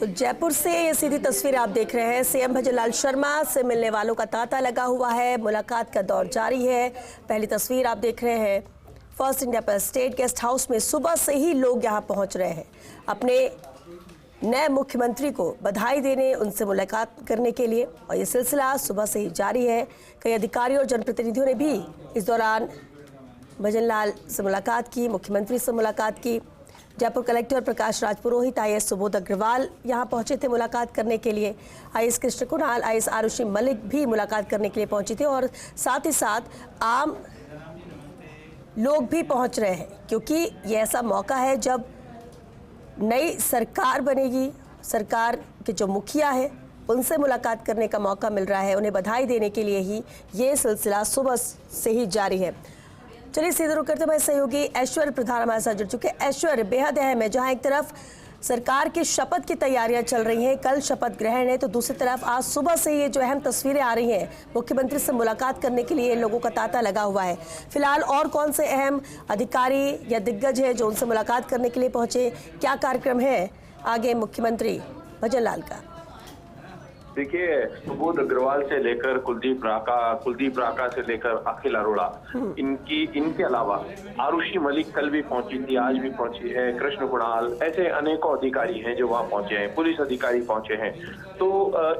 तो जयपुर से ये सीधी तस्वीर आप देख रहे हैं। सीएम भजनलाल शर्मा से मिलने वालों का तांता लगा हुआ है, मुलाकात का दौर जारी है। पहली तस्वीर आप देख रहे हैं फर्स्ट इंडिया पर स्टेट गेस्ट हाउस में सुबह से ही लोग यहां पहुंच रहे हैं अपने नए मुख्यमंत्री को बधाई देने, उनसे मुलाकात करने के लिए। और ये सिलसिला सुबह से ही जारी है। कई अधिकारियों और जनप्रतिनिधियों ने भी इस दौरान भजनलाल से मुलाकात की, मुख्यमंत्री से मुलाकात की। जयपुर कलेक्टर प्रकाश राज पुरोहित, आईएएस सुबोध अग्रवाल यहां पहुंचे थे मुलाकात करने के लिए। आईएएस कृष्ण कुणाल, आईएएस आरुषि मलिक भी मुलाकात करने के लिए पहुंचे थे। और साथ ही साथ आम लोग भी पहुंच रहे हैं, क्योंकि ये ऐसा मौका है जब नई सरकार बनेगी। सरकार के जो मुखिया है उनसे मुलाकात करने का मौका मिल रहा है, उन्हें बधाई देने के लिए ही ये सिलसिला सुबह से ही जारी है। चलिए सीधे रुक करते हैं सहयोगी ऐश्वर्य प्रधान हमारे साथ जुड़ चुके। ऐश्वर्य, बेहद अहम है, जहां एक तरफ सरकार की शपथ की तैयारियां चल रही हैं, कल शपथ ग्रहण है, तो दूसरी तरफ आज सुबह से ये जो अहम तस्वीरें आ रही हैं, मुख्यमंत्री से मुलाकात करने के लिए लोगों का तांता लगा हुआ है। फिलहाल और कौन से अहम अधिकारी या दिग्गज है जो उनसे मुलाकात करने के लिए पहुंचे, क्या कार्यक्रम है आगे मुख्यमंत्री भजनलाल का? देखिए, सुबोध अग्रवाल से लेकर कुलदीप राका से लेकर अखिल अरोड़ा, इनके अलावा आरुषि मलिक कल भी पहुंची थी, आज भी पहुंची है, कृष्ण कुणाल, ऐसे अनेकों अधिकारी हैं जो वहां पहुंचे हैं, पुलिस अधिकारी पहुंचे हैं। तो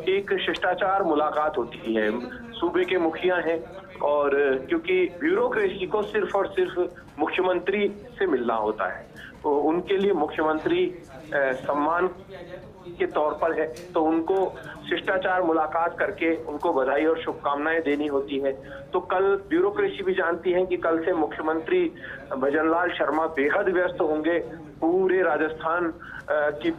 एक शिष्टाचार मुलाकात होती है, सूबे के मुखिया हैं, और क्योंकि ब्यूरोक्रेसी को सिर्फ और सिर्फ मुख्यमंत्री से मिलना होता है, तो उनके लिए मुख्यमंत्री सम्मान के तौर पर है, तो उनको शिष्टाचार मुलाकात करके उनको बधाई और शुभकामनाएं देनी होती है। तो कल ब्यूरोक्रेसी भी जानती है कि कल से मुख्यमंत्री भजनलाल शर्मा बेहद व्यस्त होंगे पूरे राजस्थान की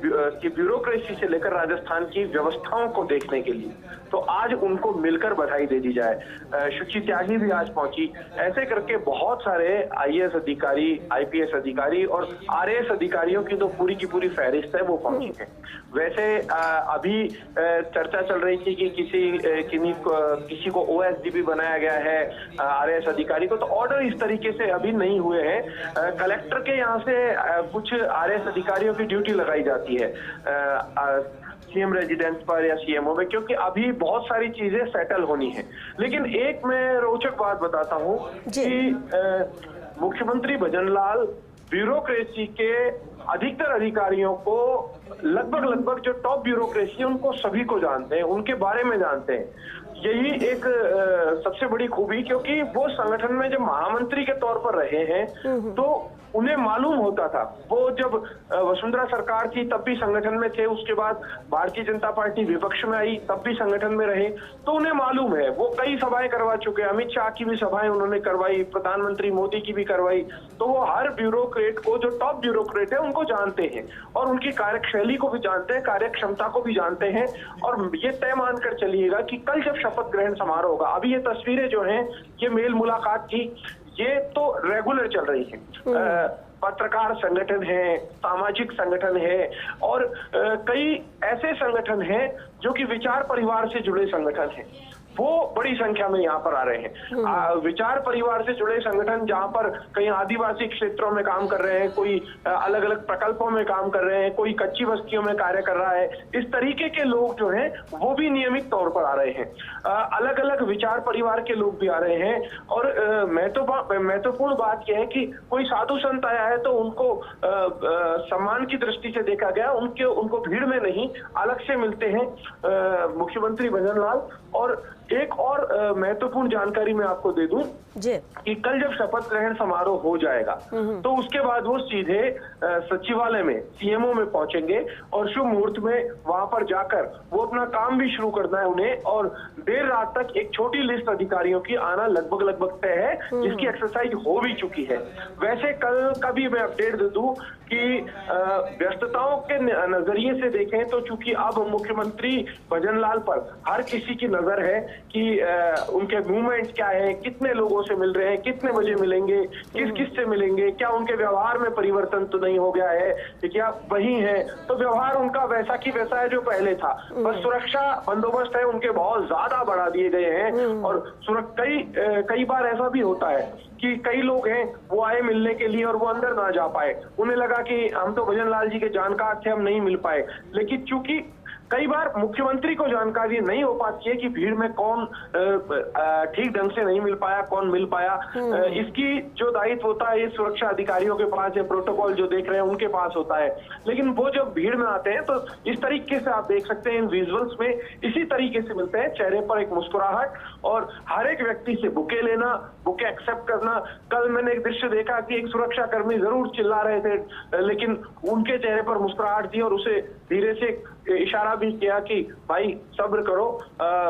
ब्यूरोक्रेसी से लेकर राजस्थान की व्यवस्थाओं को देखने के लिए। तो आज उनको मिलकर बधाई दे दी जाए। शुचि त्यागी भी आज पहुंची। ऐसे करके बहुत सारे आईएएस अधिकारी, आईपीएस अधिकारी और आरएएस अधिकारियों की तो पूरी की पूरी फहरिस्त है, वो पहुंची है। वैसे अभी चर्चा चल रही थी कि किसी को ओएसडीपी बनाया गया है आरएएस अधिकारी को, तो ऑर्डर इस तरीके से अभी नहीं हुए हैं। कलेक्टर के यहाँ से कुछ आरएएस अधिकारियों की ड्यूटी लगाई जाती है सीएम रेजिडेंस पर या सीएमओ में, क्योंकि अभी बहुत सारी चीजें सेटल होनी है। लेकिन एक मैं रोचक बात बताता हूँ कि मुख्यमंत्री भजनलाल ब्यूरोक्रेसी के अधिकतर अधिकारियों को लगभग जो टॉप ब्यूरोक्रेसी है उनको सभी को जानते हैं, उनके बारे में जानते हैं। यही एक सबसे बड़ी खूबी, क्योंकि वो संगठन में जब महामंत्री के तौर पर रहे हैं तो उन्हें मालूम होता था। वो जब वसुंधरा सरकार थी तब भी संगठन में थे, उसके बाद भारतीय जनता पार्टी विपक्ष में आई तब भी संगठन में रहे, तो उन्हें मालूम है। वो कई सभाएं करवा चुके हैं, अमित शाह की भी सभाएं उन्होंने करवाई, प्रधानमंत्री मोदी की भी करवाई। तो वो हर ब्यूरोक्रेट को, जो टॉप ब्यूरोक्रेट है, उनको जानते हैं और उनकी कार्यशैली को भी जानते हैं, कार्य क्षमता को भी जानते हैं। और ये तय मानकर चलिएगा कि कल जब शपथ ग्रहण समारोह होगा, अभी ये तस्वीरें जो हैं ये मेल मुलाकात की, ये तो रेगुलर चल रही है। पत्रकार संगठन है, सामाजिक संगठन है, और कई ऐसे संगठन हैं जो कि विचार परिवार से जुड़े संगठन हैं, वो बड़ी संख्या में यहाँ पर आ रहे हैं। विचार परिवार से जुड़े संगठन जहाँ पर कई आदिवासी क्षेत्रों में काम कर रहे हैं, कोई अलग अलग प्रकल्पों में काम कर रहे हैं, कोई कच्ची बस्तियों में कार्य कर रहा है, इस तरीके के लोग जो हैं वो भी नियमित तौर पर आ रहे हैं। अलग अलग विचार परिवार के लोग भी आ रहे हैं। और महत्वपूर्ण बात यह है कि कोई साधु संत आया है तो उनको सम्मान की दृष्टि से देखा गया, उनको भीड़ में नहीं, अलग से मिलते हैं मुख्यमंत्री भजनलाल। और एक और महत्वपूर्ण जानकारी मैं आपको दे दूं कि कल जब शपथ ग्रहण समारोह हो जाएगा तो उसके बाद वो सीधे सचिवालय में, सीएमओ में पहुंचेंगे और शुभ मुहूर्त में वहां पर जाकर वो अपना काम भी शुरू करना है उन्हें। और देर रात तक एक छोटी लिस्ट अधिकारियों की आना लगभग तय है, जिसकी एक्सरसाइज हो भी चुकी है। वैसे कल का भी मैं अपडेट दे दूं कि व्यस्तताओं के नजरिए से देखें तो चूंकि अब मुख्यमंत्री भजनलाल पर हर किसी की नजर है, कि उनके मूवमेंट क्या है, कितने लोगों से मिल रहे हैं, कितने बजे मिलेंगे, किस किस से मिलेंगे, क्या उनके व्यवहार में परिवर्तन तो नहीं हो गया है, क्या वही है। तो व्यवहार उनका वैसा की वैसा है जो पहले था, बस सुरक्षा बंदोबस्त है उनके बहुत ज्यादा बढ़ा दिए गए हैं। और कई बार ऐसा भी होता है कि कई लोग हैं वो आए मिलने के लिए और वो अंदर ना जा पाए, उन्हें लगा कि हम तो भजन लाल जी के जानकार थे, हम नहीं मिल पाए। लेकिन चूंकि कई बार मुख्यमंत्री को जानकारी नहीं हो पाती है कि भीड़ में कौन ठीक ढंग से नहीं मिल पाया, कौन मिल पाया, इसकी जो दायित्व होता है ये सुरक्षा अधिकारियों के पास है, प्रोटोकॉल जो देख रहे हैं उनके पास होता है। लेकिन वो जब भीड़ में आते हैं तो इस तरीके से आप देख सकते हैं इन विजुअल्स में, इसी तरीके से मिलते हैं, चेहरे पर एक मुस्कुराहट और हर एक व्यक्ति से बुके लेना, बुके एक्सेप्ट करना। कल मैंने एक दृश्य देखा कि एक सुरक्षा कर्मी जरूर चिल्ला रहे थे लेकिन उनके चेहरे पर मुस्कुराहट थी और उसे धीरे से इशारा भी किया कि भाई सब्र करो।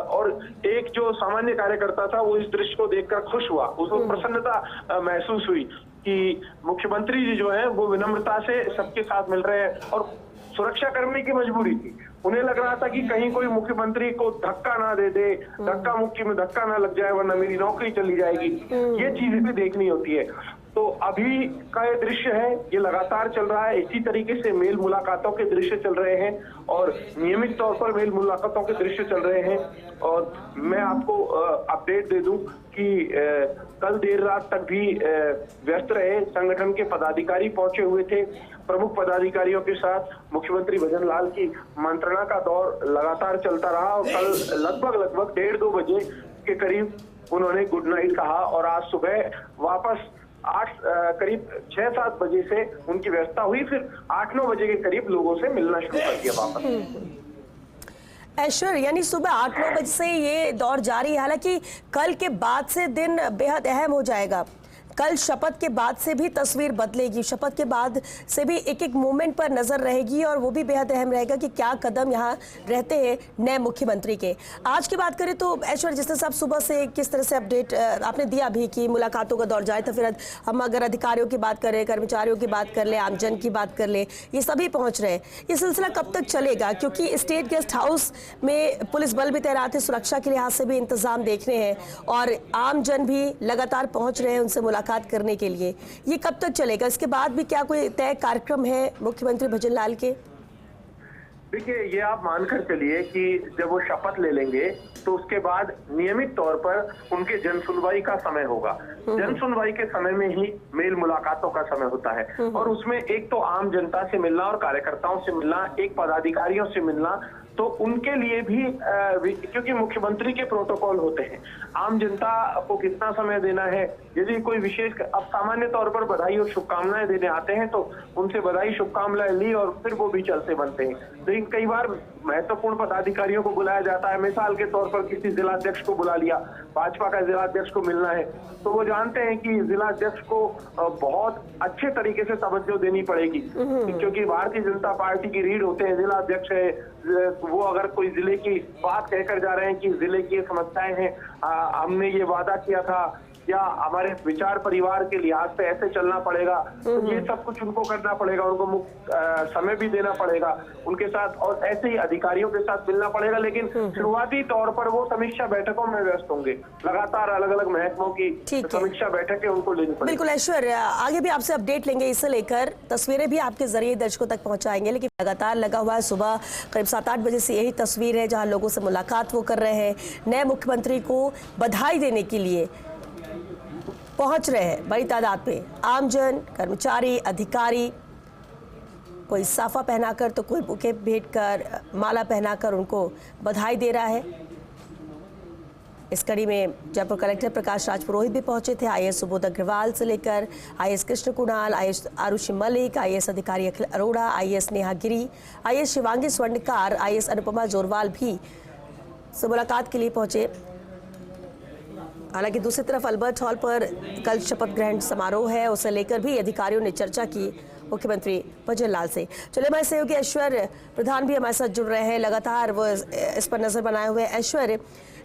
और एक जो सामान्य कार्यकर्ता था वो इस दृश्य को देखकर खुश हुआ, उसको प्रसन्नता महसूस हुई कि मुख्यमंत्री जी जो है वो विनम्रता से सबके साथ मिल रहे हैं। और सुरक्षा कर्मी की मजबूरी थी, उन्हें लग रहा था कि कहीं कोई मुख्यमंत्री को धक्का ना दे दे, धक्का मुक्की में धक्का ना लग जाए वरना मेरी नौकरी चली जाएगी, ये चीजें भी देखनी होती है। तो अभी का ये दृश्य है, ये लगातार चल रहा है, इसी तरीके से मेल मुलाकातों के दृश्य चल रहे हैं और नियमित तौर पर मेल मुलाकातों के दृश्य चल रहे हैं। और मैं आपको अपडेट दे दूं कि कल देर रात तक भी व्यस्त रहे, संगठन के पदाधिकारी पहुंचे हुए थे, प्रमुख पदाधिकारियों के साथ मुख्यमंत्री भजन लाल की मंत्रणा का दौर लगातार चलता रहा और कल लगभग 1:30-2 बजे के करीब उन्होंने गुड नाइट कहा और आज सुबह वापस करीब 6-7 बजे से उनकी व्यवस्था हुई, फिर 8-9 बजे के करीब लोगों से मिलना शुरू कर दिया वापस। ऐश्वर्य, यानी सुबह 8-9 बजे से ये दौर जारी है। हालांकि कल के बाद से दिन बेहद अहम हो जाएगा, कल शपथ के बाद से भी तस्वीर बदलेगी, शपथ के बाद से भी एक एक मोमेंट पर नजर रहेगी और वो भी बेहद अहम रहेगा कि क्या कदम यहाँ रहते हैं नए मुख्यमंत्री के। आज की बात करें तो ऐश्वर्य, जिस तरह से आप सुबह से किस तरह से अपडेट आपने दिया भी कि मुलाकातों का दौर जारी था, फिर हम अगर अधिकारियों की बात करें, कर्मचारियों की बात कर ले, आमजन की बात कर ले, ये सभी पहुंच रहे हैं। ये सिलसिला कब तक चलेगा? क्योंकि स्टेट गेस्ट हाउस में पुलिस बल भी तैनात है, सुरक्षा के लिहाज से भी इंतजाम देखने हैं और आमजन भी लगातार पहुंच रहे हैं उनसे मुलाकात करने के लिए। ये कब तक चलेगा? इसके बाद भी क्या कोई तय कार्यक्रम है मुख्यमंत्री भजन लाल के? देखिए, ये आप मानकर चलिए कि जब वो शपथ ले लेंगे तो उसके बाद नियमित तौर पर उनके जन सुनवाई का समय होगा। जन सुनवाई के समय में ही मेल मुलाकातों का समय होता है और उसमें एक तो आम जनता से मिलना और कार्यकर्ताओं से मिलना, एक पदाधिकारियों से मिलना, तो उनके लिए भी क्योंकि मुख्यमंत्री के प्रोटोकॉल होते हैं, आम जनता को कितना समय देना है, यदि कोई विशेष, अब सामान्य तौर पर बधाई और शुभकामनाएं देने आते हैं तो उनसे बधाई शुभकामनाएं ली और फिर वो भी चलते बनते हैं। लेकिन कई बार महत्वपूर्ण पदाधिकारियों को बुलाया जाता है, मिसाल के तौर पर किसी जिलाध्यक्ष को बुला लिया, भाजपा का जिलाध्यक्ष को मिलना है, तो वो जानते हैं कि जिलाध्यक्ष को बहुत अच्छे तरीके से तवज्जो देनी पड़ेगी क्योंकि भारतीय जनता पार्टी की रीढ़ होते हैं जिलाध्यक्ष है। वो अगर कोई जिले की बात कहकर जा रहे हैं कि जिले की समस्याएं हैं, हमने ये वादा किया था या हमारे विचार परिवार के लिहाज से ऐसे चलना पड़ेगा, तो ये सब कुछ उनको करना पड़ेगा, उनको समय भी देना पड़ेगा उनके साथ और ऐसे ही अधिकारियों के साथ मिलना पड़ेगा। लेकिन शुरुआती तौर पर वो समीक्षा बैठकों में व्यस्त होंगे, लगातार अलग अलग महकमों की समीक्षा बैठकें उनको लेनी पड़ेगी। बिल्कुल ऐश्वर्य, आगे भी आपसे अपडेट लेंगे, इसे लेकर तस्वीरें भी आपके जरिए दर्शकों तक पहुंचाएंगे। लेकिन लगातार लगा हुआ है, सुबह करीब 7-8 बजे से यही तस्वीर है जहां लोगों से मुलाकात वो कर रहे हैं, नए मुख्यमंत्री को बधाई देने के लिए पहुंच रहे हैं बड़ी तादाद में आमजन, कर्मचारी, अधिकारी, कोई साफा पहनाकर तो कोई बुके भेंट कर, माला पहनाकर उनको बधाई दे रहा है। इस कड़ी में जयपुर कलेक्टर प्रकाश राज पुरोहित भी पहुंचे थे, आईएएस सुबोध अग्रवाल से लेकर IAS Krishna Kunal, IAS Arushi Malik, IAS अधिकारी Akhil Arora, IAS Neha Giri, IAS Shivangi Swarnkar, IAS Anupama Jorwal भी से मुलाकात के लिए पहुंचे। हालांकि दूसरी तरफ अल्बर्ट हॉल पर कल शपथ ग्रहण समारोह है, उसे लेकर भी अधिकारियों ने चर्चा की मुख्यमंत्री भजन लाल से। चलिए हमारे सहयोगी ऐश्वर्य प्रधान भी हमारे साथ जुड़ रहे हैं, लगातार वो इस पर नजर बनाए हुए। ऐश्वर्य,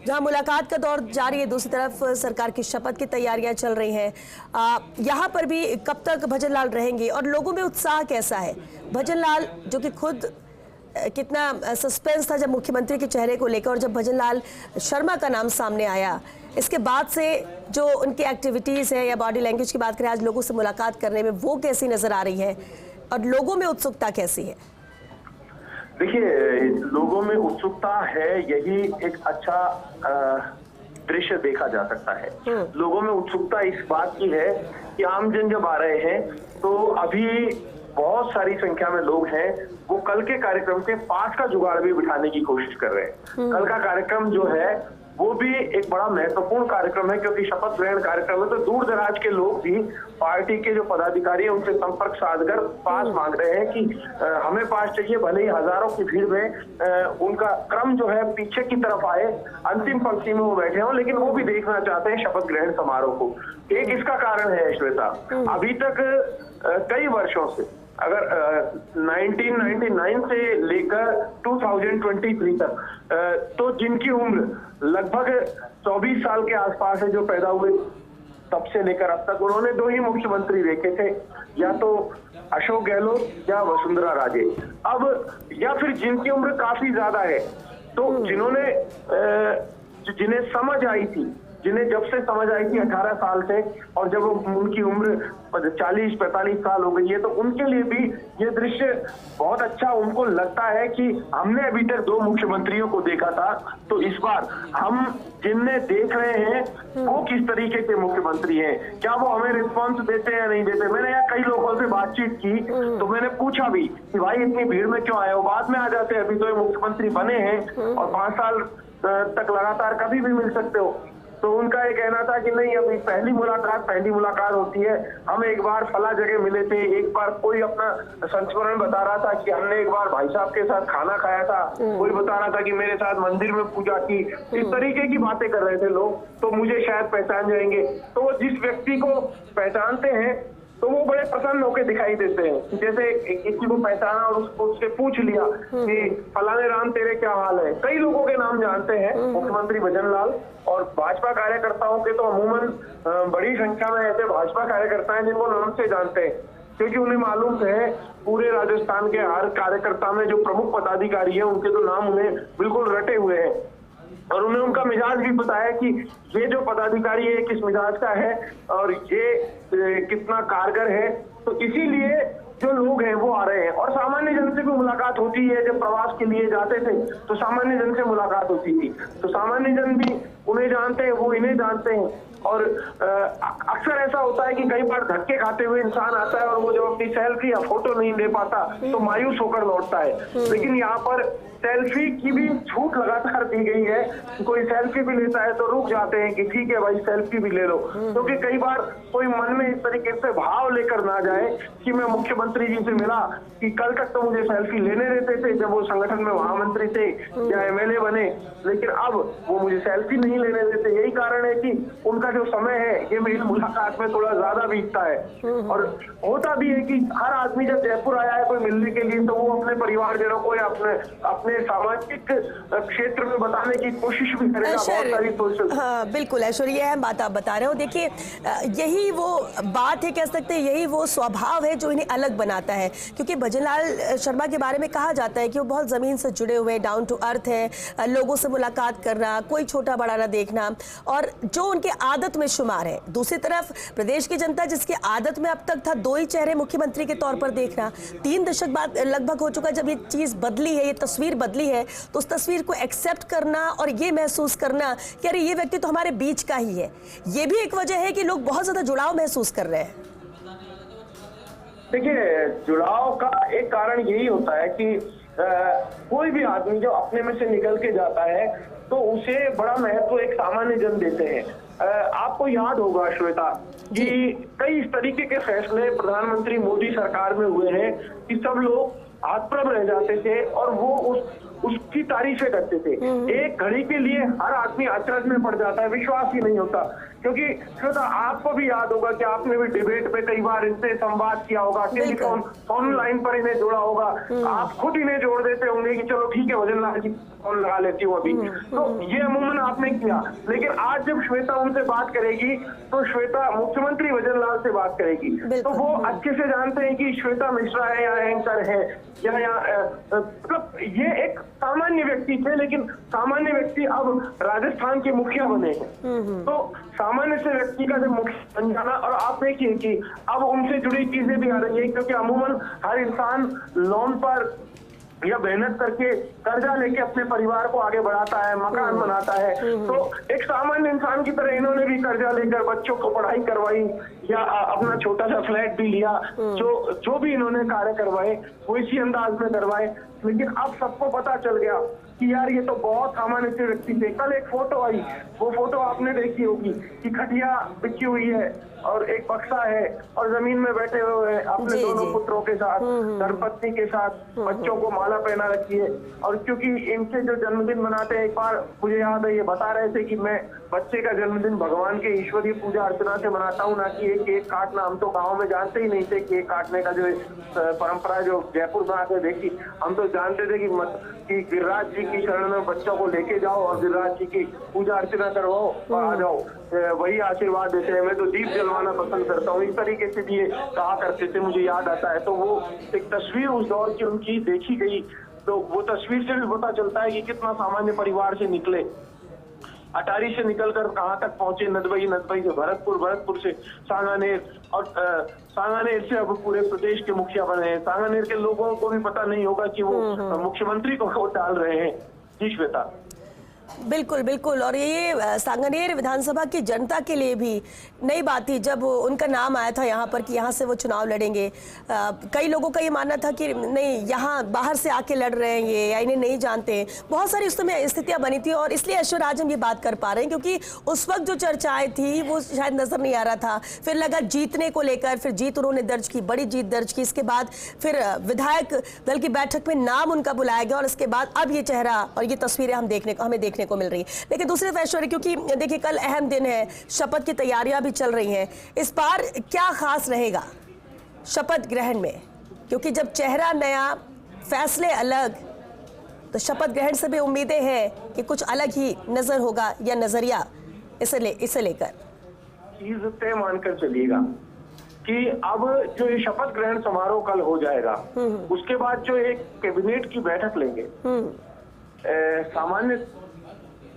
जहां मुलाकात का दौर जारी है, दूसरी तरफ सरकार की शपथ की तैयारियां चल रही हैं, यहाँ पर भी कब तक भजन लाल रहेंगे और लोगों में उत्साह कैसा है? भजन लाल जो कि खुद कितना सस्पेंस था जब मुख्यमंत्री के चेहरे को लेकर, और जब भजनलाल शर्मा का नाम सामने आया इसके बाद से जो उनकी एक्टिविटीज़ है या बॉडी लैंग्वेज की बात करें, आज लोगों से मुलाकात करने में वो कैसी नज़र आ रही है और लोगों में उत्सुकता कैसी है? देखिए, लोगों में उत्सुकता है, यही एक अच्छा दृश्य देखा जा सकता है। लोगों में उत्सुकता इस बात की है कि आमजन जब आ रहे हैं तो अभी बहुत सारी संख्या में लोग हैं, वो कल के कार्यक्रम के पास का जुगाड़ भी बिठाने की कोशिश कर रहे हैं। कल का कार्यक्रम जो है वो भी एक बड़ा महत्वपूर्ण कार्यक्रम है, क्योंकि शपथ ग्रहण कार्यक्रम है, तो दूर दराज के लोग भी पार्टी के जो पदाधिकारी हैं उनसे संपर्क साधकर पास मांग रहे हैं कि हमें पास चाहिए। भले ही हजारों की भीड़ में उनका क्रम जो है पीछे की तरफ आए, अंतिम पंक्ति में वो बैठे हों, लेकिन वो भी देखना चाहते हैं शपथ ग्रहण समारोह को। एक इसका कारण है श्वेता, अभी तक कई वर्षों से, अगर 1999 से लेकर 2023 तक, तो जिनकी उम्र लगभग 24 साल के आसपास है, जो पैदा हुए तब से लेकर अब तक, उन्होंने दो ही मुख्यमंत्री देखे थे, या तो अशोक गहलोत या वसुंधरा राजे। अब या फिर जिनकी उम्र काफी ज्यादा है, तो जिन्हें समझ आई थी, जिन्हें जब से समझ आई थी 18 साल से, और जब उनकी उम्र 40-45 साल हो गई है, तो उनके लिए भी ये दृश्य बहुत अच्छा उनको लगता है कि हमने अभी तक दो मुख्यमंत्रियों को देखा था, तो इस बार हम जिन्हें देख रहे हैं वो किस तरीके के मुख्यमंत्री हैं, क्या वो हमें रिस्पॉन्स देते हैं या नहीं देते। मैंने यहाँ कई लोगों से बातचीत की तो मैंने पूछा भी कि भाई इतनी भीड़ में क्यों आए हो, बाद में आ जाते हैं, अभी तो ये मुख्यमंत्री बने हैं और 5 साल तक लगातार कभी भी मिल सकते हो। तो उनका ये कहना था कि नहीं, अभी पहली मुलाकात होती है। हम एक बार फला जगह मिले थे, एक बार कोई अपना संस्मरण बता रहा था कि हमने एक बार भाई साहब के साथ खाना खाया था, कोई बता रहा था कि मेरे साथ मंदिर में पूजा की। इस तरीके की बातें कर रहे थे लोग, तो मुझे शायद पहचान जाएंगे। तो वो जिस व्यक्ति को पहचानते हैं तो वो बड़े प्रसन्न होकर दिखाई देते हैं। जैसे किसी को पहचाना और उससे पूछ लिया कि फलाने राम तेरे क्या हाल है। कई लोगों के नाम जानते हैं मुख्यमंत्री भजनलाल, और भाजपा कार्यकर्ताओं के तो अमूमन बड़ी संख्या में ऐसे भाजपा कार्यकर्ता हैं जिनको नाम से जानते हैं, क्योंकि उन्हें मालूम है पूरे राजस्थान के हर कार्यकर्ता में जो प्रमुख पदाधिकारी है उनके तो नाम उन्हें बिल्कुल रटे हुए हैं, और उन्हें उनका मिजाज भी पता है कि ये जो पदाधिकारी है किस मिजाज का है और ये कितना कारगर है। तो इसीलिए जो लोग हैं वो आ रहे हैं, और सामान्य जन से भी मुलाकात होती है। जब प्रवास के लिए जाते थे तो सामान्य जन से मुलाकात होती थी, तो सामान्य जन भी उन्हें जानते हैं, वो इन्हें जानते हैं। और अक्सर ऐसा होता है कि कई बार धक्के खाते हुए इंसान आता है और वो जब अपनी सेल्फी या फोटो नहीं दे पाता तो मायूस होकर लौटता है। लेकिन यहाँ पर सेल्फी की भी छूट लगातार दी गई है। कोई सेल्फी भी लेता है तो रुक जाते हैं कि ठीक है भाई सेल्फी भी ले लो, क्योंकि कई बार कोई मन में इस तरीके से भाव लेकर ना जाए कि मैं मुख्यमंत्री जी से मिला, कि कल तक तो मुझे सेल्फी लेने देते थे जब वो संगठन में महामंत्री थे या एमएलए बने, लेकिन अब वो मुझे सेल्फी नहीं लेने देते। यही कारण है कि उनका जो समय है ये मेरी मुलाकात में थोड़ा ज्यादा बीतता है। और होता भी है कि हर आदमी जब जयपुर आया है कोई मिलने के लिए तो वो अपने परिवारजनों को या अपने सामाजिक क्षेत्र में बताने की कोशिश भी करेगा। बहुत सारी सोशल, हाँ बिल्कुल ऐश्वर्या, ये अहम बात आप बता रहे हो। देखिए यही वो बात है, कह सकते हैं यही वो स्वभाव है जो इन्हें अलग बनाता है, क्योंकि भजनलाल शर्मा के बारे में कहा जाता है कि वो बहुत जमीन से जुड़े हुए, डाउन टू अर्थ है, लोगों से मुलाकात करना, कोई छोटा बड़ा ना देखना, और जो उनके आदत में शुमार है। दूसरी तरफ प्रदेश की जनता जिसकी आदत में अब तक था दो ही चेहरे मुख्यमंत्री के तौर पर देखना, 3 दशक बाद लगभग हो चुका जब ये चीज बदली है, ये तस्वीर बदली है, तो उस तस्वीर को एक्सेप्ट करना और ये महसूस करना कि अरे ये व्यक्ति तो हमारे बीच का ही है, ये भी एक वजह है कि लोग बहुत ज्यादा जुड़ाव महसूस कर रहे हैं। देखिए, जुड़ाव का एक कारण यही होता है कि कोई भी आदमी जो अपने में से निकल के जाता है तो उसे बड़ा महत्व एक सामान्य जन देते हैं। आपको याद होगा श्वेता कि कई इस तरीके के फैसले प्रधानमंत्री मोदी सरकार में हुए हैं कि सब लोग हाथप्रभ रह जाते थे और वो उसकी तारीफें करते थे। एक घड़ी के लिए हर आदमी अचरज में पड़ जाता है, विश्वास ही नहीं होता। क्योंकि श्वेता, आपको भी याद होगा कि आपने भी डिबेट पे कई बार इनसे संवाद किया होगा, टेलीफोन फोन लाइन पर इन्हें जोड़ा होगा, आप खुद इन्हें जोड़ देते होंगे कि चलो ठीक है भजनलाल जी फोन लगा लेती हूँ अभी। तो ये अमूमन आपने किया, लेकिन आज जब श्वेता उनसे बात करेगी तो श्वेता मुख्यमंत्री भजनलाल से बात करेगी। तो वो अच्छे से जानते हैं कि श्वेता मिश्रा है या एंकर है या मतलब ये एक सामान्य व्यक्ति थे, लेकिन सामान्य व्यक्ति अब राजस्थान के मुखिया बने हैं। तो सामान्य से व्यक्ति का जब मुखिया बन जाना, और आप देखिए कि अब उनसे जुड़ी चीजें भी आ रही है, क्योंकि अमूमन हर इंसान लोन पर या मेहनत करके कर्जा लेके अपने परिवार को आगे बढ़ाता है, मकान बनाता है। तो एक सामान्य इंसान की तरह इन्होंने भी कर्जा लेकर बच्चों को पढ़ाई करवाई या अपना छोटा सा फ्लैट भी लिया। जो भी इन्होंने कार्य करवाए वो इसी अंदाज में करवाए। लेकिन अब सबको पता चल गया कि यार ये तो बहुत सामान्य से व्यक्ति थे। कल एक फोटो आई, वो फोटो आपने देखी होगी कि खटिया बिछी हुई है और एक बक्सा है और जमीन में बैठे हुए हैं अपने दोनों पुत्रों के साथ, धर्मपत्नी के साथ, बच्चों को माला पहना रखी है। और क्योंकि इनके जो जन्मदिन मनाते हैं, एक बार मुझे याद है ये बता रहे थे कि मैं बच्चे का जन्मदिन भगवान के ईश्वरीय पूजा अर्चना से मनाता हूँ, ना कि एक केक काटना। हम तो गाँव में जानते ही नहीं थे केक काटने का जो परंपरा जो जयपुर में आके देखी, हम तो जानते थे कि गिरिराज जी की शरण में बच्चों को लेके जाओ और गिरिराज जी की पूजा अर्चना करवाओ और आ जाओ, वही आशीर्वाद देते हैं। मैं तो दीप जलवाना पसंद करता हूँ, इस तरीके से भी ये कहा करते थे, मुझे याद आता है। तो वो एक तस्वीर उस दौर की उनकी देखी गई, तो वो तस्वीर से भी पता चलता है कि कितना सामान्य परिवार से निकले, अटारी से निकलकर कहाँ तक पहुंचे, नदबई से भरतपुर, भरतपुर से सांगानेर, और सांगानेर से अब पूरे प्रदेश के मुखिया बने हैं। सांगानेर के लोगों को भी पता नहीं होगा कि वो मुख्यमंत्री को वोट डाल रहे हैं। जी श्वेता, बिल्कुल बिल्कुल। और ये सांगानेर विधानसभा की जनता के लिए भी नई बात थी जब उनका नाम आया था यहाँ पर कि यहाँ से वो चुनाव लड़ेंगे। कई लोगों का ये मानना था कि नहीं, यहाँ बाहर से आके लड़ रहे हैं ये, या इन्हें नहीं जानते हैं। बहुत सारी उस समय स्थितियाँ बनी थी, और इसलिए ऐश्वर्य आज हम ये बात कर पा रहे हैं क्योंकि उस वक्त जो चर्चाएं थी वो शायद नजर नहीं आ रहा था। फिर लगा जीतने को लेकर, फिर जीत उन्होंने दर्ज की, बड़ी जीत दर्ज की। इसके बाद फिर विधायक दल की बैठक में नाम उनका बुलाया गया, और इसके बाद अब ये चेहरा और ये तस्वीरें हमें देखने को मिल रही है। लेकिन दूसरी तरफ ऐश्वर्य, क्योंकि देखिए कल अहम दिन है, शपथ की तैयारियां भी चल रही हैं, इस बार क्या खास रहेगा शपथ ग्रहण में? क्योंकि जब चेहरा नया, फैसले अलग, तो शपथ ग्रहण से भी उम्मीदें हैं कि कुछ अलग ही नजर होगा या नजरिया इसे लेकर चीज तय मानकर चलिएगा कि अब जो ये शपथ ग्रहण समारोह कल हो जाएगा, उसके बाद जो एक कैबिनेट की बैठक लेंगे, सामान्य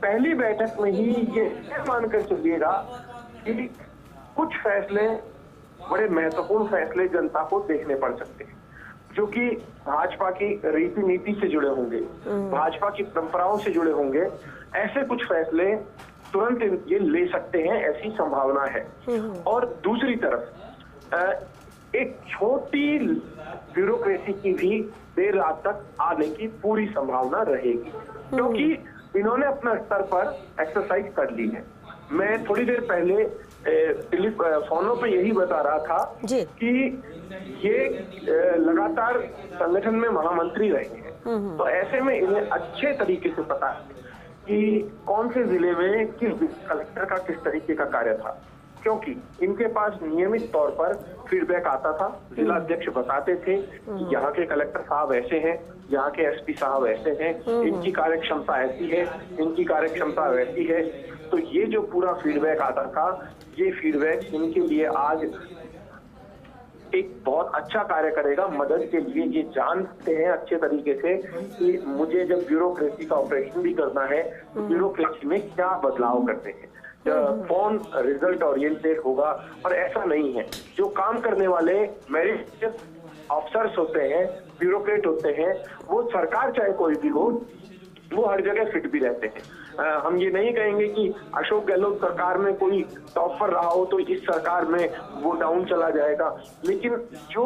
पहली बैठक में ही ये मानकर चलिएगा कि कुछ फैसले, बड़े महत्वपूर्ण फैसले जनता को देखने पड़ सकते हैं, जो कि भाजपा की रीति नीति से जुड़े होंगे, भाजपा की परंपराओं से जुड़े होंगे। ऐसे कुछ फैसले तुरंत ये ले सकते हैं, ऐसी संभावना है। और दूसरी तरफ एक छोटी ब्यूरोक्रेसी की भी देर रात तक आने की पूरी संभावना रहेगी, क्योंकि इन्होंने अपना स्तर पर एक्सरसाइज कर ली है। मैं थोड़ी देर पहले फोनों पे यही बता रहा था कि ये लगातार संगठन में महामंत्री रहे हैं, तो ऐसे में इन्हें अच्छे तरीके से पता है कि कौन से जिले में किस कलेक्टर का किस तरीके का कार्य था, क्योंकि इनके पास नियमित तौर पर फीडबैक आता था। जिला अध्यक्ष बताते थे कि यहाँ के कलेक्टर साहब ऐसे हैं, यहाँ के एसपी साहब ऐसे हैं, इनकी कार्यक्षमता ऐसी है, इनकी कार्यक्षमता वैसी है। तो ये जो पूरा फीडबैक आता था, ये फीडबैक इनके लिए आज एक बहुत अच्छा कार्य करेगा मदद के लिए। ये जानते हैं अच्छे तरीके से कि मुझे जब ब्यूरोक्रेसी का ऑपरेशन भी करना है, तो ब्यूरोक्रेसी में क्या बदलाव करते हैं, कौन रिजल्ट ओरिएंटेड होगा। और ऐसा नहीं है, जो काम करने वाले मेरिट ऑफिसर्स होते हैं, ब्यूरोक्रेट होते हैं, वो सरकार चाहे कोई भी हो, वो हर जगह फिट भी रहते हैं। हम ये नहीं कहेंगे कि अशोक गहलोत सरकार में कोई टॉप पर रहा हो तो इस सरकार में वो डाउन चला जाएगा, लेकिन जो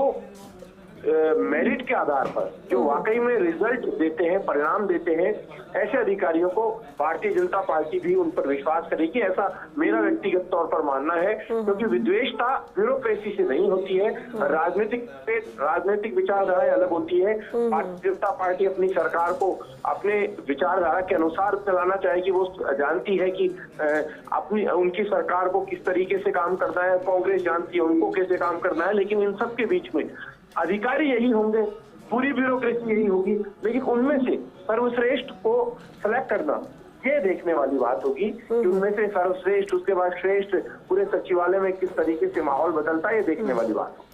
मेरिट के आधार पर जो वाकई में रिजल्ट देते हैं, परिणाम देते हैं, ऐसे अधिकारियों को भारतीय जनता पार्टी भी उन पर विश्वास करेगी, ऐसा मेरा व्यक्तिगत तौर पर मानना है। क्योंकि विद्वेषता ब्यूरोक्रेसी से नहीं होती है, राजनीतिक विचारधाराएं अलग होती है। भारतीय जनता पार्टी अपनी सरकार को अपने विचारधारा के अनुसार चलाना चाहेगी। वो जानती है कि अपनी उनकी सरकार को किस तरीके से काम करना है, कांग्रेस जानती है उनको कैसे काम करना है। लेकिन इन सब के बीच में अधिकारी यही होंगे, पूरी ब्यूरोक्रेसी यही होगी, लेकिन उनमें से सर्वश्रेष्ठ को सेलेक्ट करना ये देखने वाली बात होगी कि उनमें से सर्वश्रेष्ठ, उसके बाद श्रेष्ठ पूरे सचिवालय में किस तरीके से माहौल बदलता है, ये देखने वाली बात होगी।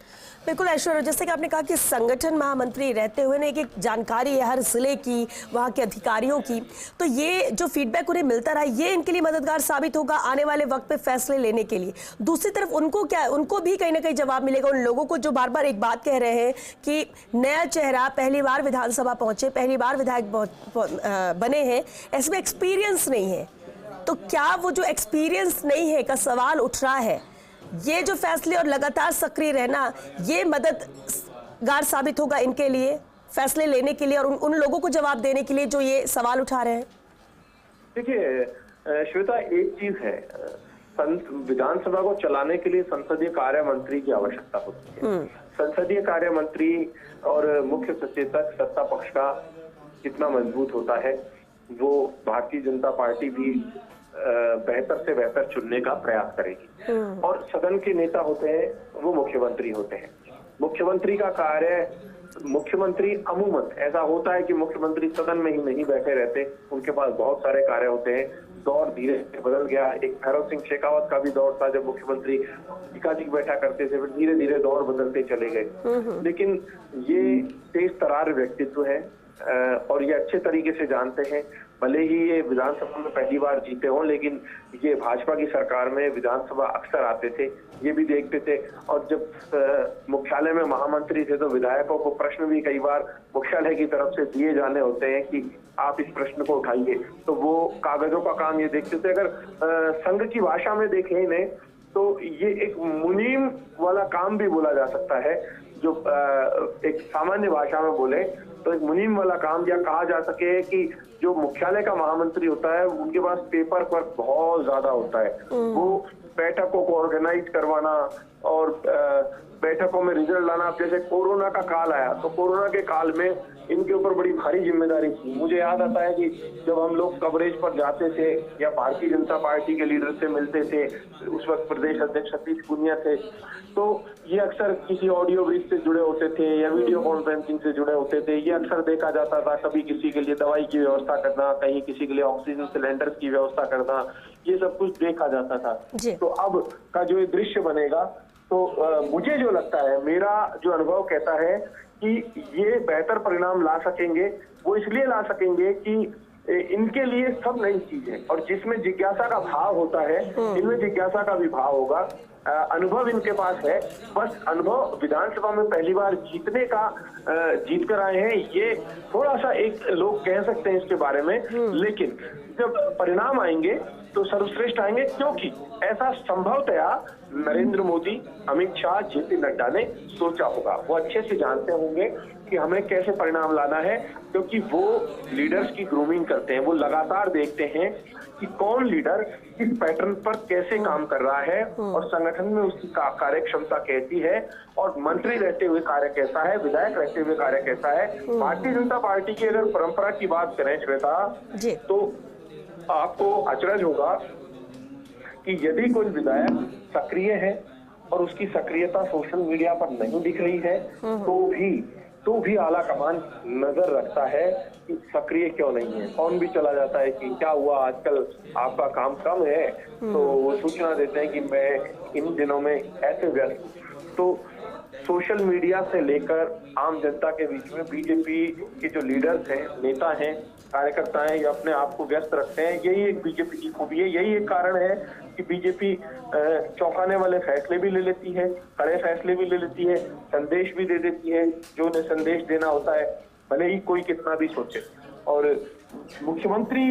बिल्कुल ऐश्वर्या, जैसे कि आपने कहा कि संगठन महामंत्री रहते हुए ना एक जानकारी है हर जिले की, वहाँ के अधिकारियों की, तो ये जो फीडबैक उन्हें मिलता रहा ये इनके लिए मददगार साबित होगा आने वाले वक्त पे फैसले लेने के लिए। दूसरी तरफ उनको क्या, उनको भी कहीं ना कहीं जवाब मिलेगा उन लोगों को जो बार बार एक बात कह रहे हैं कि नया चेहरा, पहली बार विधानसभा पहुंचे, पहली बार विधायक बने हैं, इसमें एक्सपीरियंस नहीं है। तो क्या वो जो एक्सपीरियंस नहीं है का सवाल उठ रहा है, ये जो फैसले और लगातार सक्रिय रहना ये मददगार साबित होगा इनके लिए फैसले लेने के लिए और उन लोगों को जवाब देने के लिए जो ये सवाल उठा रहे हैं? देखिए श्वेता, एक चीज है, विधानसभा को चलाने के लिए संसदीय कार्य मंत्री की आवश्यकता होती है। संसदीय कार्य मंत्री और मुख्य सचेतक सत्ता पक्ष का कितना मजबूत होता है वो भारतीय जनता पार्टी भी बेहतर से बेहतर चुनने का प्रयास करेगी। और सदन के नेता होते हैं वो मुख्यमंत्री होते हैं। मुख्यमंत्री का कार्य, मुख्यमंत्री अमूमन ऐसा होता है कि मुख्यमंत्री सदन में ही नहीं बैठे रहते, उनके पास बहुत सारे कार्य होते हैं। दौर धीरे धीरे बदल गया। एक भैरव सिंह शेखावत का भी दौर था जब मुख्यमंत्री एकाधिक बैठा करते थे, फिर धीरे धीरे दौर बदलते चले गए। लेकिन ये तेज तरार व्यक्तित्व है और ये अच्छे तरीके से जानते हैं, भले ही ये विधानसभा में पहली बार जीते हों, लेकिन ये भाजपा की सरकार में विधानसभा अक्सर आते थे, ये भी देखते थे। और जब मुख्यालय में महामंत्री थे तो विधायकों को प्रश्न भी कई बार मुख्यालय की तरफ से दिए जाने होते हैं कि आप इस प्रश्न को उठाइए, तो वो कागजों का काम ये देखते थे। अगर संघ की भाषा में देखें इन्हें तो ये एक मुनीम वाला काम भी बोला जा सकता है। जो एक सामान्य भाषा में बोले तो एक मुनीम वाला काम, या कहा जा सके कि जो मुख्यालय का महामंत्री होता है उनके पास पेपर वर्क बहुत ज्यादा होता है। वो बैठकों को ऑर्गेनाइज करवाना और बैठकों में रिजल्ट लाना। जैसे कोरोना का काल आया तो कोरोना के काल में इनके ऊपर बड़ी भारी जिम्मेदारी थी। मुझे याद आता है कि जब हम लोग कवरेज पर जाते थे या भारतीय जनता पार्टी के लीडर से मिलते थे, उस वक्त प्रदेश अध्यक्ष सतीश पूनिया थे, तो ये अक्सर किसी ऑडियो ब्रिज से जुड़े होते थे या वीडियो कॉन्फ्रेंसिंग से जुड़े होते थे। ये अक्सर देखा जाता था, कभी किसी के लिए दवाई की व्यवस्था करना, कहीं किसी के लिए ऑक्सीजन सिलेंडर की व्यवस्था करना, ये सब कुछ देखा जाता था। तो अब का जो ये दृश्य बनेगा तो मुझे जो लगता है, मेरा जो अनुभव कहता है कि ये बेहतर परिणाम ला सकेंगे। वो इसलिए ला सकेंगे कि इनके लिए सब नई चीज है और जिसमें जिज्ञासा का भाव होता है इनमें जिज्ञासा का भी भाव होगा। अनुभव इनके पास है, बस अनुभव विधानसभा में पहली बार जीतने का जीत कर आए हैं, ये थोड़ा सा एक लोग कह सकते हैं इसके बारे में। लेकिन जब परिणाम आएंगे तो सर्वश्रेष्ठ आएंगे, क्योंकि ऐसा संभवतया नरेंद्र मोदी, अमित शाह, जेपी नड्डा ने सोचा होगा। वो अच्छे से जानते होंगे कि हमें कैसे परिणाम लाना है, क्योंकि वो लीडर्स की ग्रूमिंग करते हैं। वो लगातार देखते हैं कि कौन लीडर किस पैटर्न पर कैसे काम कर रहा है और संगठन में उसकी कार्य क्षमता कैसी है और मंत्री रहते हुए कार्य कैसा है, विधायक रहते हुए कार्य कैसा है। भारतीय जनता पार्टी की अगर परंपरा की बात करें श्वेता, तो आपको अचरज होगा कि यदि कोई विधायक सक्रिय है और उसकी सक्रियता सोशल मीडिया पर नहीं दिख रही है तो भी आला कमान नजर रखता है कि सक्रिय क्यों नहीं है। कौन भी चला जाता है कि क्या हुआ, आजकल आपका काम कम है, तो वो सूचना देते हैं कि मैं इन दिनों में ऐसे व्यस्त। तो सोशल मीडिया से लेकर आम जनता के बीच में बीजेपी के जो लीडर्स हैं, नेता हैं, कार्यकर्ता हैं, ये अपने आप को व्यस्त रखते हैं। यही एक बीजेपी की खूबी है। यही एक कारण है कि बीजेपी चौंकाने वाले फैसले भी ले लेती है, कड़े फैसले भी ले लेती है, संदेश भी दे देती है जो उन्हें संदेश देना होता है, भले ही कोई कितना भी सोचे। और मुख्यमंत्री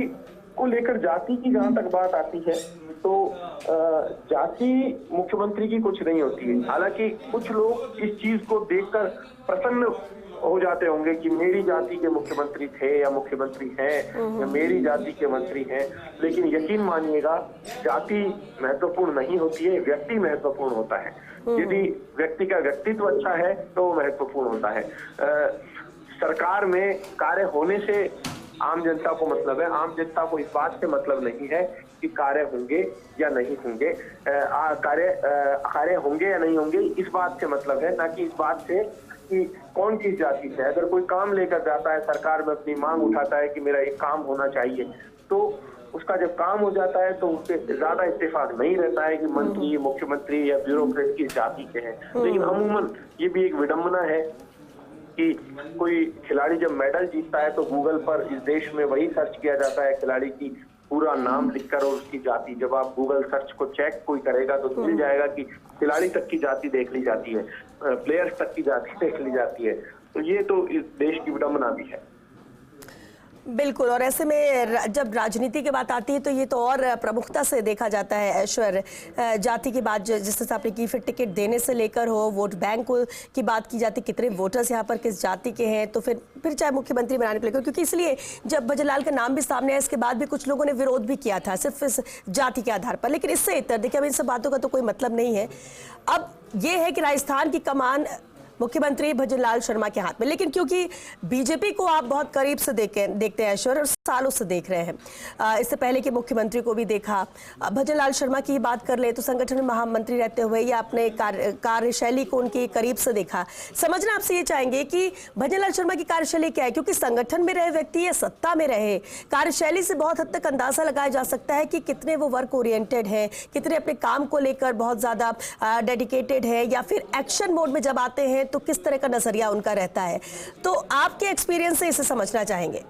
को लेकर जाति की जहां तक बात आती है तो जाति मुख्यमंत्री की कुछ नहीं होती है। हालांकि कुछ लोग इस चीज को देखकर प्रसन्न हो जाते होंगे कि मेरी जाति के मुख्यमंत्री थे या मुख्यमंत्री हैं या मेरी जाति के मंत्री हैं, लेकिन यकीन मानिएगा जाति महत्वपूर्ण नहीं होती है, व्यक्ति महत्वपूर्ण होता है। यदि व्यक्ति का व्यक्तित्व अच्छा है तो वो महत्वपूर्ण होता है। सरकार में कार्य होने से आम जनता को मतलब है, आम जनता को इस बात से मतलब नहीं है कि कार्य होंगे या नहीं होंगे, कार्य होंगे या नहीं होंगे, इस बात से मतलब है, ना कि इस बात से कि कौन किस जाति से। अगर कोई काम लेकर जाता है सरकार में, अपनी मांग उठाता है कि मेरा एक काम होना चाहिए, तो उसका जब काम हो जाता है तो उससे ज्यादा इत्तेफाक नहीं रहता है कि मंत्री, मुख्यमंत्री या ब्यूरोक्रेट किस जाति के हैं। लेकिन अमूमन ये भी एक विडंबना है कि कोई खिलाड़ी जब मेडल जीतता है तो गूगल पर इस देश में वही सर्च किया जाता है खिलाड़ी की पूरा नाम लिखकर और उसकी जाति। जब आप गूगल सर्च को चेक कोई करेगा तो मिल जाएगा कि खिलाड़ी तक की जाति देख ली जाती है, प्लेयर्स तक की जाति देख ली जाती है। तो ये तो इस देश की विडंबना भी है। बिल्कुल, और ऐसे में जब राजनीति की बात आती है तो ये तो और प्रमुखता से देखा जाता है ऐश्वर्य। जाति की बात जिस हिसाब से की, फिर टिकट देने से लेकर हो, वोट बैंक की बात की जाती, कितने वोटर्स यहाँ पर किस जाति के हैं, तो फिर चाहे मुख्यमंत्री बनाने को लेकर, क्योंकि इसलिए जब भजनलाल का नाम भी सामने आया इसके बाद भी कुछ लोगों ने विरोध भी किया था सिर्फ इस जाति के आधार पर। लेकिन इससे इतर देखिए, अब इन सब बातों का तो कोई मतलब नहीं है। अब ये है कि राजस्थान की कमान मुख्यमंत्री भजनलाल शर्मा के हाथ में, लेकिन क्योंकि बीजेपी को आप बहुत करीब से देखते हैं ऐश्वर्य, और सालों से देख रहे हैं, इससे पहले कि मुख्यमंत्री को भी देखा। भजनलाल शर्मा की बात कर ले तो संगठन में महामंत्री रहते हुए या अपने कार्यशैली को उनके करीब से देखा। समझना आपसे ये चाहेंगे कि भजनलाल शर्मा की कार्यशैली क्या है, क्योंकि संगठन में रहे व्यक्ति या सत्ता में रहे, कार्यशैली से बहुत हद तक अंदाजा लगाया जा सकता है कि कितने वो वर्क ओरिएंटेड है, कितने अपने काम को लेकर बहुत ज्यादा डेडिकेटेड है, या फिर एक्शन मोड में जब आते हैं तो किस तरह का नजरिया उनका रहता है। तो आपके एक्सपीरियंस से इसे समझना चाहेंगे।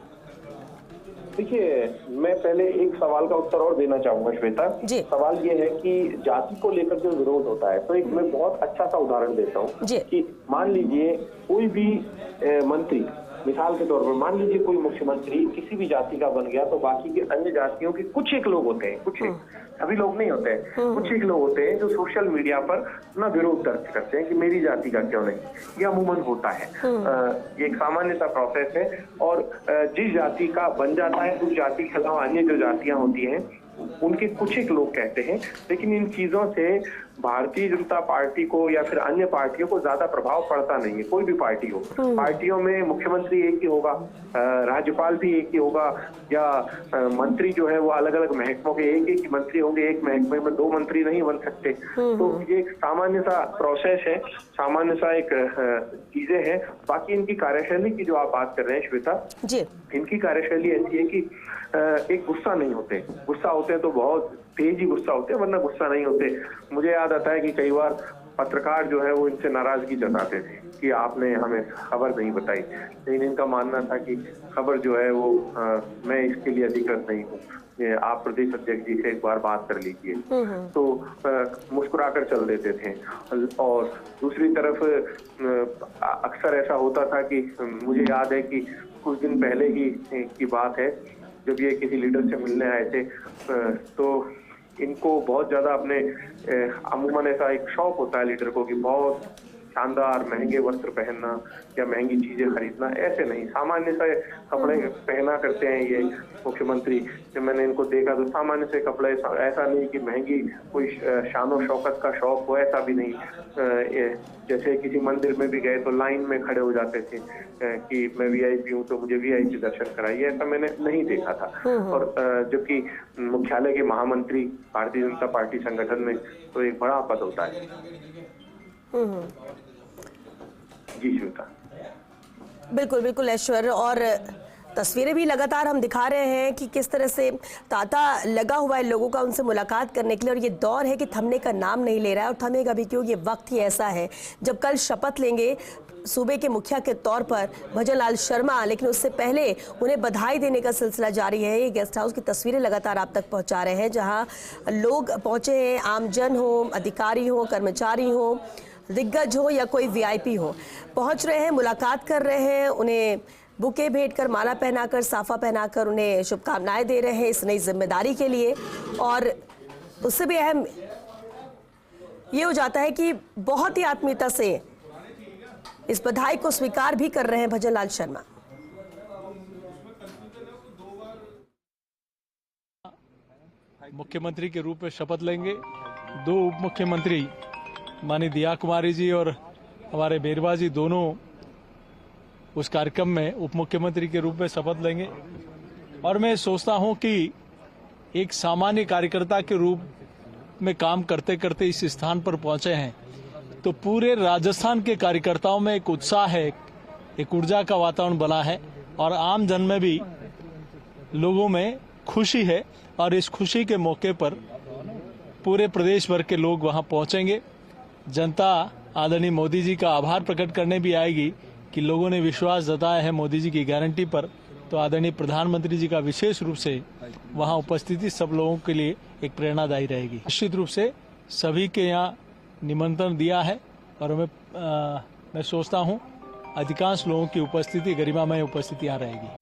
देखिए, मैं पहले एक सवाल का उत्तर और देना चाहूंगा श्वेता। सवाल ये है कि जाति को लेकर जो विरोध होता है, तो एक मैं बहुत अच्छा सा उदाहरण देता हूँ कि मान लीजिए कोई भी मंत्री, मिसाल के तौर पर मान लीजिए कोई मुख्यमंत्री किसी भी जाति का बन गया, तो बाकी के अन्य जातियों के कुछ एक लोग होते हैं, कुछ एक, सभी लोग नहीं होते हैं, कुछ एक लोग होते हैं जो सोशल मीडिया पर अपना विरोध दर्ज करते हैं कि मेरी जाति का क्यों नहीं। ये अमूमन होता है, ये एक सामान्य सा प्रोसेस है। और जिस जाति का बन जाता है, उस जाति के अलावा अन्य जो जातियां होती हैं उनके कुछ एक लोग कहते हैं। लेकिन इन चीजों से भारतीय जनता पार्टी को या फिर अन्य पार्टियों को ज्यादा प्रभाव पड़ता नहीं है। कोई भी पार्टी हो, पार्टियों में मुख्यमंत्री एक ही होगा, राज्यपाल भी एक ही होगा, या मंत्री जो है वो अलग अलग महकमों के एक ही मंत्री होंगे, एक महकमे में दो मंत्री नहीं बन सकते। तो ये एक सामान्य सा प्रोसेस है, सामान्य सा एक चीजें हैं। बाकी इनकी कार्यशैली की जो आप बात कर रहे हैं श्वेता जी, इनकी कार्यशैली ऐसी है कि एक गुस्सा नहीं होते, गुस्सा होते हैं तो बहुत तेज ही गुस्सा होते हैं, वरना गुस्सा नहीं होते। मुझे याद आता है कि कई बार पत्रकार जो है वो इनसे नाराजगी जताते थे कि आपने हमें खबर नहीं बताई, लेकिन इनका मानना था कि खबर जो है वो मैं इसके लिए अधिकृत नहीं हूँ, आप प्रदेश अध्यक्ष जी से एक बार बात कर लीजिए। तो मुस्कुराकर चल देते थे। और दूसरी तरफ अक्सर ऐसा होता था कि मुझे याद है कि कुछ दिन पहले की बात है, जब ये किसी लीडर से मिलने आए थे, तो इनको बहुत ज्यादा अपने अमूमन ऐसा एक शौक होता है लीडर को कि बहुत शानदार महंगे वस्त्र पहनना या महंगी चीजें खरीदना, ऐसे नहीं, सामान्य से कपड़े पहना करते हैं ये मुख्यमंत्री। जब मैंने इनको देखा तो सामान्य से कपड़े, ऐसा नहीं कि महंगी कोई शान और शौकत का शौक हो, ऐसा भी नहीं। जैसे किसी मंदिर में भी गए तो लाइन में खड़े हो जाते थे कि मैं वीआईपी हूँ तो मुझे वीआईपी दर्शन कराइए, ऐसा मैंने नहीं देखा था। और जबकि मुख्यालय के महामंत्री भारतीय जनता पार्टी संगठन में तो एक बड़ा पद होता है। जी श्वेता, बिल्कुल बिल्कुल ऐश्वर्य, और तस्वीरें भी लगातार हम दिखा रहे हैं कि किस तरह से तांता लगा हुआ है लोगों का उनसे मुलाकात करने के लिए। और ये दौर है कि थमने का नाम नहीं ले रहा है, और थमेगा भी क्यों, ये वक्त ही ऐसा है जब कल शपथ लेंगे सूबे के मुखिया के तौर पर भजनलाल शर्मा। लेकिन उससे पहले उन्हें बधाई देने का सिलसिला जारी है। ये गेस्ट हाउस की तस्वीरें लगातार आप तक पहुंचा रहे हैं, जहां लोग पहुंचे हैं, आमजन हो, अधिकारी हो, कर्मचारी हो, दिग्गज हो या कोई वीआईपी हो, पहुंच रहे हैं, मुलाकात कर रहे हैं, उन्हें बुके भेंट कर, माला पहनाकर, साफा पहनाकर उन्हें शुभकामनाएं दे रहे हैं इस नई जिम्मेदारी के लिए। और उससे भी अहम ये हो जाता है कि बहुत ही आत्मीयता से इस बधाई को स्वीकार भी कर रहे हैं भजनलाल शर्मा। मुख्यमंत्री के रूप में शपथ लेंगे। दो उप मुख्यमंत्री माननीय दिया कुमारी जी और हमारे बेरवा जी दोनों उस कार्यक्रम में उप मुख्यमंत्री के रूप में शपथ लेंगे। और मैं सोचता हूं कि एक सामान्य कार्यकर्ता के रूप में काम करते करते इस स्थान पर पहुंचे हैं तो पूरे राजस्थान के कार्यकर्ताओं में एक उत्साह है, एक ऊर्जा का वातावरण बना है और आम जन में भी लोगों में खुशी है। और इस खुशी के मौके पर पूरे प्रदेश भर के लोग वहां पहुंचेंगे। जनता आदरणीय मोदी जी का आभार प्रकट करने भी आएगी कि लोगों ने विश्वास जताया है मोदी जी की गारंटी पर। तो आदरणीय प्रधानमंत्री जी का विशेष रूप से वहां उपस्थिति सब लोगों के लिए एक प्रेरणादायी रहेगी। निश्चित रूप से सभी के यहाँ निमंत्रण दिया है और मैं सोचता हूं अधिकांश लोगों की उपस्थिति, गरिमामय उपस्थिति यहाँ रहेगी।